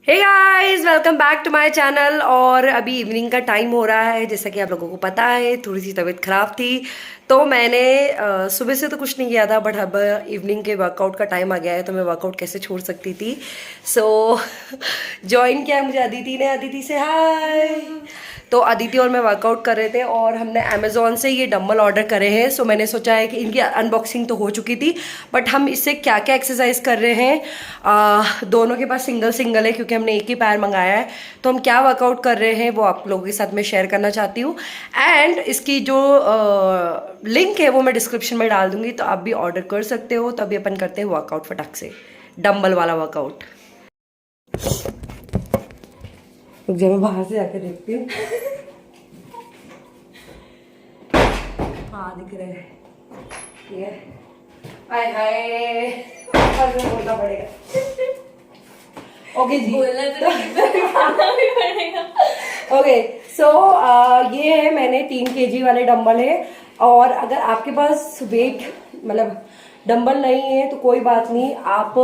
Hey guys, welcome back to my channel. और अभी evening का टाइम हो रहा है, जैसा कि आप लोगों को पता है। थोड़ी सी तबीयत ख़राब थी तो मैंने सुबह से तो कुछ नहीं किया था, बट अब इवनिंग के वर्कआउट का टाइम आ गया है तो मैं वर्कआउट कैसे छोड़ सकती थी। सो ज्वाइन किया मुझे अदिति ने। अदिति से हाय। तो अदिति और मैं वर्कआउट कर रहे थे और हमने अमेजोन से ये डंबल ऑर्डर करे हैं। सो मैंने सोचा है कि इनकी अनबॉक्सिंग तो हो चुकी थी, बट हम इससे क्या क्या एक्सरसाइज कर रहे हैं। दोनों के पास सिंगल सिंगल है क्योंकि हमने एक ही पैर मंगाया है। तो हम क्या वर्कआउट कर रहे हैं वो आप लोगों के साथ मैं शेयर करना चाहती हूँ। एंड इसकी जो लिंक है वो मैं डिस्क्रिप्शन में डाल दूंगी, तो आप भी ऑर्डर कर सकते हो। तो अभी अपन करते हैं वर्कआउट फटाक से, डंबल वाला वर्कआउट। जब मैं बाहर से जाकर देखती हूँ। हाँ दिख रहे हैं ये। हाय हाय, बोलना पड़ेगा। ओके जी, बोलना भी पड़ेगा। ओके सो ये है, मैंने 3 kg वाले डंबल है। और अगर आपके पास वेट मतलब डंबल नहीं है तो कोई बात नहीं, आप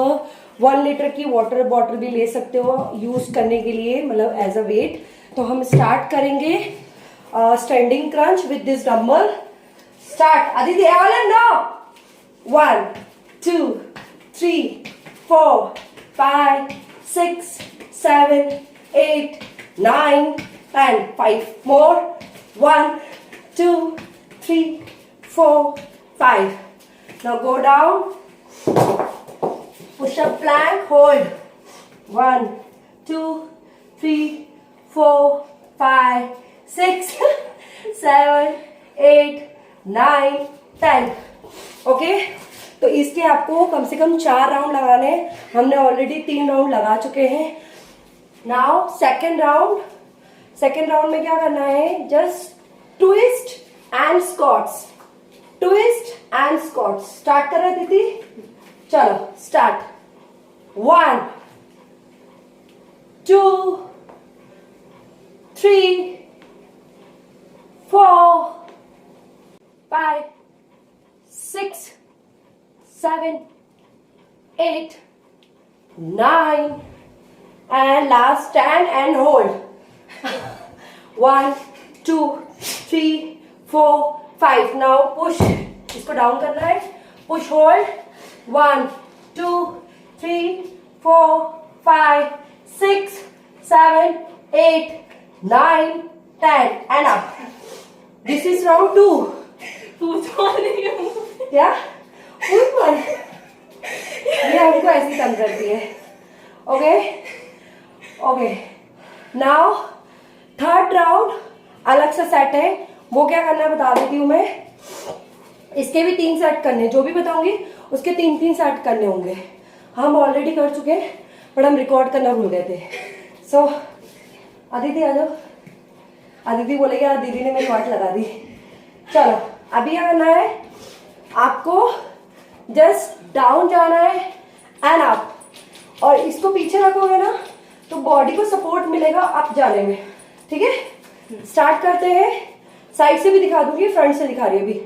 1 लीटर की वाटर बॉटल भी ले सकते हो यूज करने के लिए, मतलब एज अ वेट। तो हम स्टार्ट करेंगे standing crunch with this dumbbell. Start Aditi, no 1 2 3 4 5 6 7 8 9 10 5 more 1 2 3 4 5. Now go down, push up plank, hold 1 2 3 4 5 6 7 8 9 10. Okay, तो इसके आपको कम से कम 4 राउंड लगाने हैं। हमने ऑलरेडी 3 राउंड लगा चुके हैं। नाउ सेकेंड राउंड में क्या करना है, just twist and squats, twist and squats. Start कर रहे दीदी, चलो start. 1 2 3 4 5 6 7 8 9 and last, stand and hold 1 2 3 4 5. now push, इसको डाउन करना है, push hold 1 2 3 4 5 6 7 8 9 10 and up. This is round 2. क्या ये हमको ऐसी तंग करती है। Okay okay, now third round अलग सा सेट है, वो क्या करना है बता देती हूँ मैं। इसके भी 3 सेट करने, जो भी बताऊंगी उसके 3 सेट करने होंगे। हम ऑलरेडी कर चुके हैं बट हम रिकॉर्ड करना भूल गए थे। सो अदिति आ जाओ। अदिति बोलेगी यार दीदी ने मेरी वाट लगा दी। चलो अभी क्या करना है, आपको जस्ट डाउन जाना है एंड अप, और इसको पीछे रखोगे ना तो बॉडी को सपोर्ट मिलेगा अप जाने में। ठीक है, स्टार्ट करते हैं। साइड से भी दिखा दूंगी, फ्रंट से दिखा रही है अभी।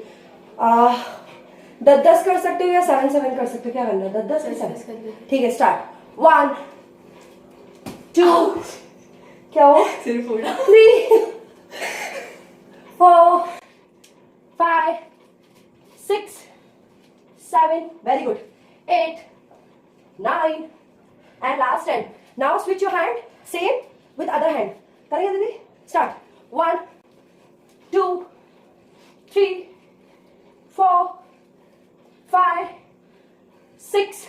10-10 कर सकते हो या 7-7 कर सकते हो, क्या करना है, 10-10 या 7? ठीक है, स्टार्ट। 1 2 क्या हो, 3 4 5 6 7 very good 8 9 and last 10. now switch your hand, same with other hand. करेंगे दीदी, start 1 2 3 4 5 6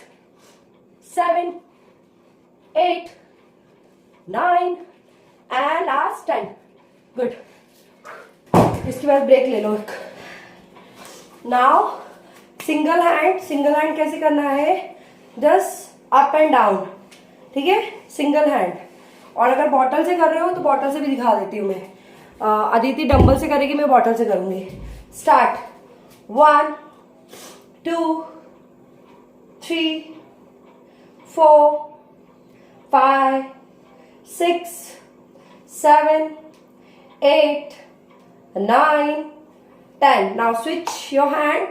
7 8 9 and last 10. good. इसके बाद ब्रेक ले लो। नाउ सिंगल हैंड कैसे करना है, जस्ट अप एंड डाउन। ठीक है, सिंगल हैंड। और अगर बॉटल से कर रहे हो तो बॉटल से भी दिखा देती हूँ मैं। अदिति डंबल से करेगी, मैं बॉटल से करूंगी। Start 1 2 3 4 5 6 7 8 9 10. now switch your hand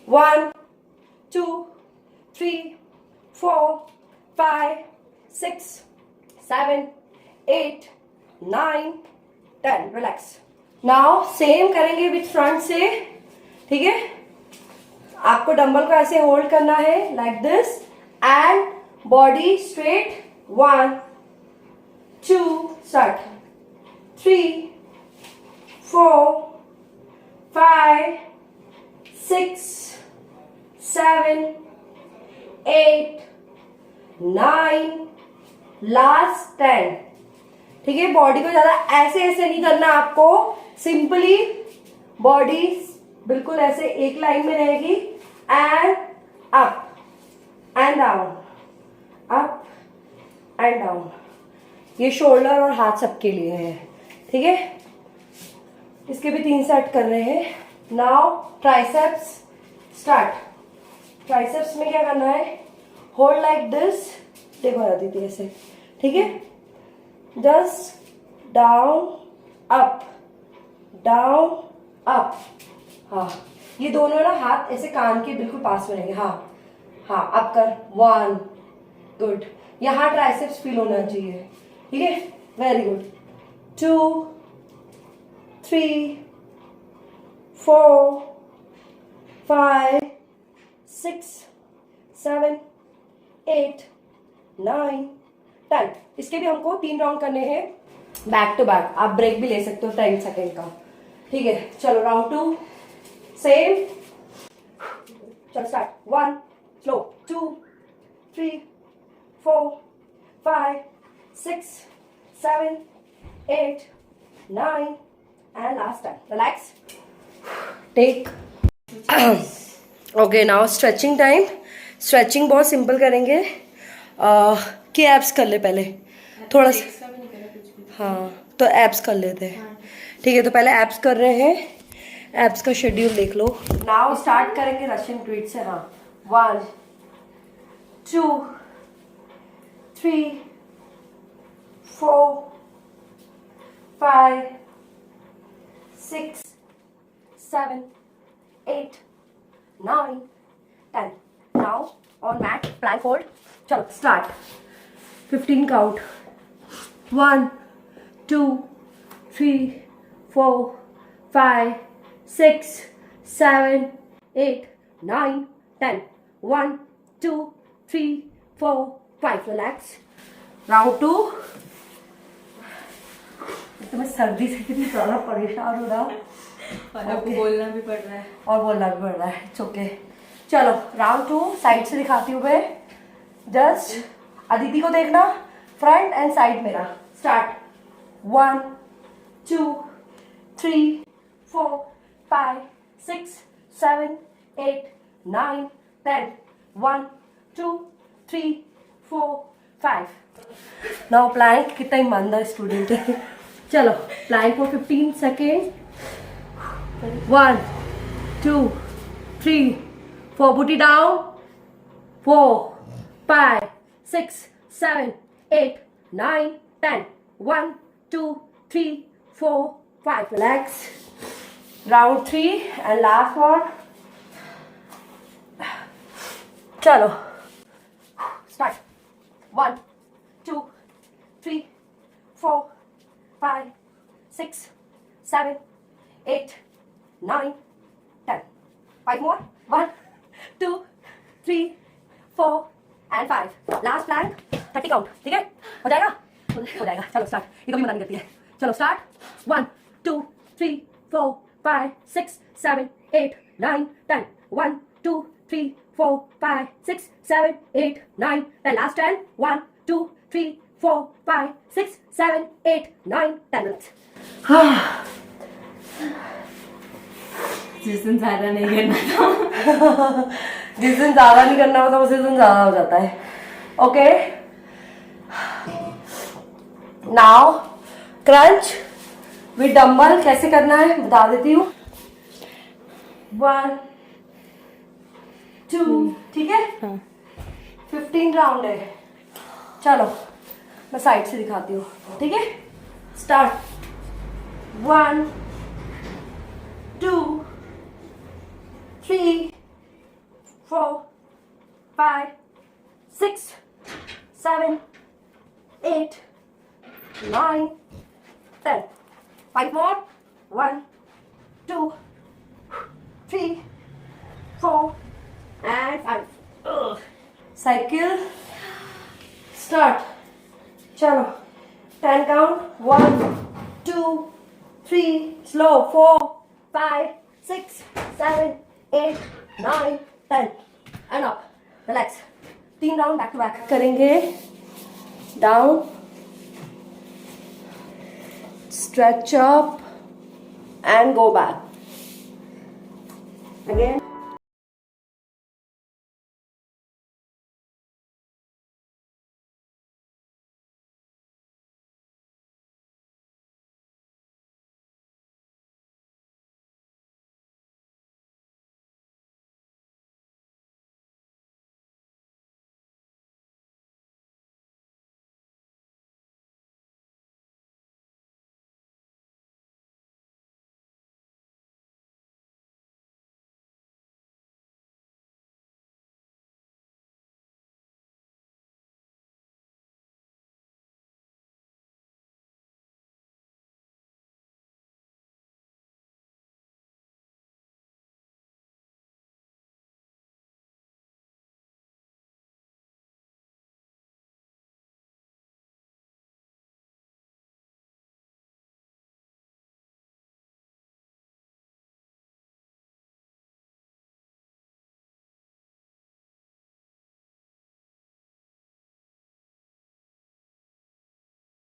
1 2 3 4 5 6 7, 8, 9, 10. Relax. Now same करेंगे विथ फ्रंट से. ठीक है, आपको डंबल को ऐसे होल्ड करना है like this and body straight. 1, 2, start. 3, 4, 5, 6, 7, 8, 9, last 10. ठीक है, बॉडी को ज्यादा ऐसे ऐसे नहीं करना आपको. सिंपली बॉडी बिल्कुल ऐसे एक लाइन में रहेगी. And up and down, up and down. ये शोल्डर और हाथ सबके लिए है. ठीक है, इसके भी 3 सेट कर रहे हैं. Now triceps start. ट्राइसेप्स में क्या करना है? Hold like this. देखो आती थी ऐसे. ठीक है, just down up, down up. हाँ, ये दोनों ना हाथ ऐसे कान के बिल्कुल पास में रहेंगे. हाँ हाँ, अप कर. 1, गुड. यहाँ ट्राइसेप्स फील होना चाहिए. ठीक है, वेरी गुड. 2, 3, 4, 5, 6, 7, 8, 9, 10. इसके भी हमको 3 राउंड करने हैं बैक टू बैक. आप ब्रेक भी ले सकते हो 10 सेकेंड का. ठीक है, चलो राउंड 2 सेम. चलो start. 1, slow. 2, 3, 4, 5, 6, 7, 8, 9 and last time. Relax. Take. Okay, now stretching time. Stretching बहुत सिंपल करेंगे. कि एब्स कर ले पहले थोड़ा सा. हाँ, तो एब्स कर लेते हैं. ठीक है, तो पहले एब्स कर रहे हैं. एब्स का शेड्यूल देख लो. नाउ स्टार्ट करेंगे रशियन ट्वीट से. हाँ, 1, 2, 3, 4, 5, 6, 7, 8, 9, 10. Now on mat, plank hold. चलो start. 15 count. 1, 2, 3, 4, 5, 6, 7, 8, 9, 10. 1, 2, 3, 4, 5. Relax. Round 2. तो मैं सर्दी से कितनी ज़्यादा परेशान हो रहा हूँ. और आपको बोलना भी पड़ रहा है. और बोलना भी पड़ रहा है. It's okay. चलो राउंड 2 साइड से दिखाती हूँ मैं. जस्ट अदिति को देखना, फ्रंट एंड साइड मेरा. स्टार्ट. 1, 2, 3, 4, 5, 6, 7, 8, 9, 10. 1, 2, 3, 4, 5. Now plank. कितना ईमानदार स्टूडेंट है. चलो plank for 15 second. 1, 2, 3, 4. Put it down. 4, 5, 6, 7, 8, 9, 10. 1, 2, 3, 4, 5. Relax. Round 3 and last one. चलो start. 1, 2, 3, 4, 5, 6, 7, 8, 9, 10. 5 more. 1, 2, 3, 4 and 5. Last plank. 30 count. ठीक है, हो जाएगा. हो जाएगा. चलो स्टार्ट. ये कभी मना नहीं करती है. चलो स्टार्ट. 1, 2, 3, 4, 5, 6, 7, 8, 9, 10. 1, 2, 3, 4, 5, 6, 7, 8, 9, 10. लास्ट 10. 1, 2, 3, 4, 5, 6, 7, 8, 9, 10 minutes. जिस दिन ज्यादा नहीं करना था जिस दिन ज्यादा नहीं करना होता उस दिन ज्यादा हो जाता है. Okay, now crunch with dumbbell कैसे करना है बता देती हूँ. 1, 2. ठीक है, 15 राउंड है. चलो मैं साइड से दिखाती हूँ. ठीक है, start. 1, 2, 3, 4, 5, 6, 7, 8, 9, 10. 5 more. 1, 2, 3, 4, and 5. Cycle. Start. Chalo. 10 count. 1, 2, 3. Slow. 4, 5, 6, 7, 8, 9, 10. And up. Relax. 3 round back to back. करेंगे. Down. Stretch up. And go back. Again.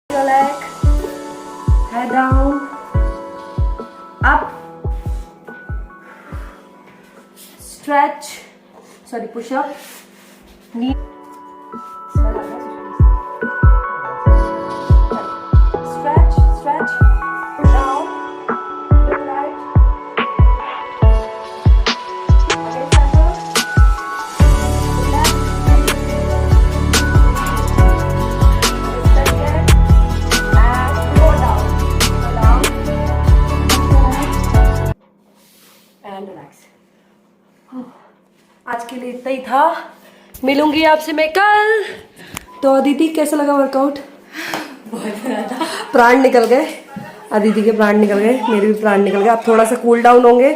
Your leg, head down, up, stretch, push up, knee, stretch, down, look right, again center, left, stretch again. And relax. आज के लिए इतना ही था. मिलूंगी आपसे मैं कल. तो अदिति कैसा लगा वर्कआउट? बहुत ज़्यादा प्राण निकल गए. अदिति के प्राण निकल गए, मेरे भी प्राण निकल गए. आप थोड़ा सा कूल डाउन होंगे